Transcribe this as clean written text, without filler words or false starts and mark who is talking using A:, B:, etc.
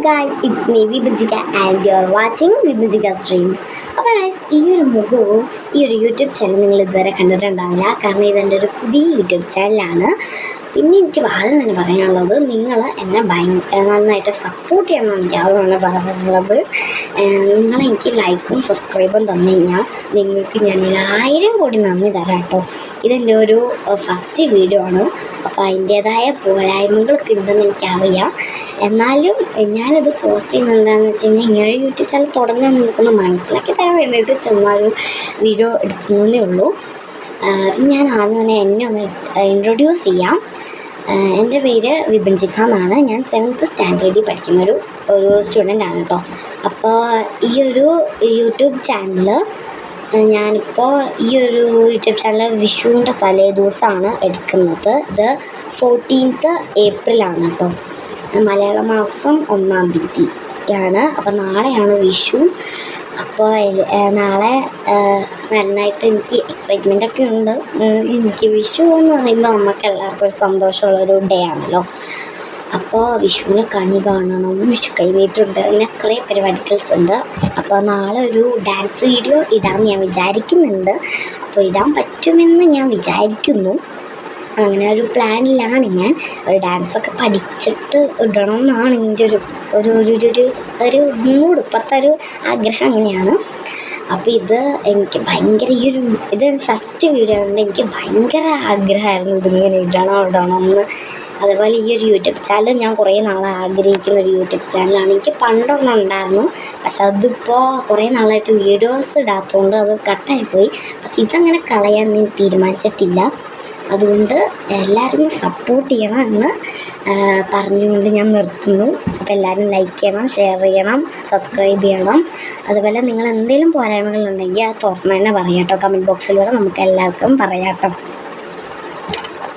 A: guys, it's me Vibhajika and you're watching Vibhajika Streams. അപ്പോൾ guys ഈ ഒരു മുഖവും ഈ ഒരു യൂട്യൂബ് ചാനൽ നിങ്ങൾ ഇതുവരെ കണ്ടിട്ടുണ്ടാവില്ല. കാരണം ഇതെൻ്റെ ഒരു പുതിയ യൂട്യൂബ് ചാനലാണ്. പിന്നെ എനിക്ക് ആദ്യം തന്നെ പറയാനുള്ളത്, നിങ്ങൾ എന്നെ നന്നായിട്ട് സപ്പോർട്ട് ചെയ്യണമെന്ന് എനിക്ക് ആദ്യം തന്നെ പറയാനുള്ളത്. നിങ്ങളെനിക്ക് ലൈക്കും സബ്സ്ക്രൈബും തന്നു കഴിഞ്ഞാൽ നിങ്ങൾക്ക് ഞാൻ 1000 കോടി നന്ദി തരാം കേട്ടോ. ഇതെൻ്റെ ഒരു ഫസ്റ്റ് വീഡിയോ ആണ്. അപ്പോൾ അതിൻ്റേതായ പോരായ്മകളൊക്കെ ഉണ്ടെന്ന് എനിക്കറിയാം. എന്നാലും ഞാനിത് പോസ്റ്റ് ചെയ്യുന്നത് എന്താണെന്ന് വെച്ച് കഴിഞ്ഞാൽ, ഇങ്ങനെ യൂട്യൂബ് ചാനൽ തുടങ്ങാൻ നിൽക്കുന്ന മനസ്സിലാക്കി തരാൻ വേണ്ടിയിട്ട് ചുമ്മാ ഒരു വീഡിയോ എടുക്കുന്നതേ ഉള്ളൂ. ഞാൻ ആദ്യം തന്നെ എന്നെ ഒന്ന് ഇൻട്രൊഡ്യൂസ് ചെയ്യാം. എൻ്റെ പേര് വിഭജിക എന്നാണ്. ഞാൻ 7th സ്റ്റാൻഡേർഡിൽ പഠിക്കുന്ന ഒരു സ്റ്റുഡൻ്റാണ് കേട്ടോ. അപ്പോൾ ഈ ഒരു യൂട്യൂബ് ചാനൽ ഞാനിപ്പോൾ ഈ ഒരു യൂട്യൂബ് ചാനൽ വിഷുവിൻ്റെ തലേ ദിവസമാണ് എടുക്കുന്നത്. ഇത് 14th ഏപ്രിലാണ് കേട്ടോ. മലയാള മാസം 1-ാം തീയതിയാണ്. അപ്പോൾ നാളെയാണ് വിഷു. അപ്പോൾ നാളെ നന്നായിട്ട് എനിക്ക് എക്സൈറ്റ്മെൻറ്റൊക്കെ ഉണ്ട്. എനിക്ക് വിഷു എന്ന് പറയുമ്പോൾ നമുക്ക് എല്ലാവർക്കും ഒരു സന്തോഷമുള്ളൊരു ഡേ ആണല്ലോ. അപ്പോൾ വിഷുവിന് കണി കാണണം, വിഷു കൈനീട്ടുണ്ട്, അങ്ങനെ കുറേ പരിപാടികൾസ് ഉണ്ട്. അപ്പോൾ നാളെ ഒരു ഡാൻസ് വീഡിയോ ഇടാമെന്ന് ഞാൻ വിചാരിക്കുന്നുണ്ട്. അപ്പോൾ ഇടാൻ പറ്റുമെന്ന് ഞാൻ വിചാരിക്കുന്നു. അങ്ങനെ ഒരു പ്ലാനിലാണ് ഞാൻ. ഒരു ഡാൻസൊക്കെ പഠിച്ചിട്ട് ഇടണം എന്നാണ് എൻ്റെ ഒരു മൂഡ്, ഇപ്പോഴത്തെ ഒരു ആഗ്രഹം അങ്ങനെയാണ്. അപ്പോൾ ഇത് എനിക്ക് ഭയങ്കര ഇത് ഫസ്റ്റ് വീഡിയോ കൊണ്ട് എനിക്ക് ഭയങ്കര ആഗ്രഹമായിരുന്നു ഇതിങ്ങനെ ഇടണമെന്ന്. അതുപോലെ ഈ ഒരു യൂട്യൂബ് ചാനൽ ഞാൻ കുറേ നാളെ ആഗ്രഹിക്കുന്ന ഒരു യൂട്യൂബ് ചാനലാണ്. എനിക്ക് പണ്ടൊന്നും ഉണ്ടായിരുന്നു, പക്ഷെ അതിപ്പോൾ കുറേ നാളായിട്ട് വീഡിയോസ് ഇടാത്തതുകൊണ്ട് അത് കട്ടായിപ്പോയി. പക്ഷെ ഇതങ്ങനെ കളയാൻ ഞാൻ തീരുമാനിച്ചിട്ടില്ല. അതുകൊണ്ട് എല്ലാവരും സപ്പോർട്ട് ചെയ്യണം എന്ന് പറഞ്ഞുകൊണ്ട് ഞാൻ നിർത്തുന്നു. അപ്പോൾ എല്ലാവരും ലൈക്ക് ചെയ്യണം, ഷെയർ ചെയ്യണം, സബ്സ്ക്രൈബ് ചെയ്യണം. അതുപോലെ നിങ്ങൾ എന്തെങ്കിലും പോരായ്മകളുണ്ടെങ്കിൽ അത് തുറന്ന് തന്നെ പറയാം കേട്ടോ. കമൻറ്റ് ബോക്സിലൂടെ നമുക്ക് എല്ലാവർക്കും പറയാം കേട്ടോ.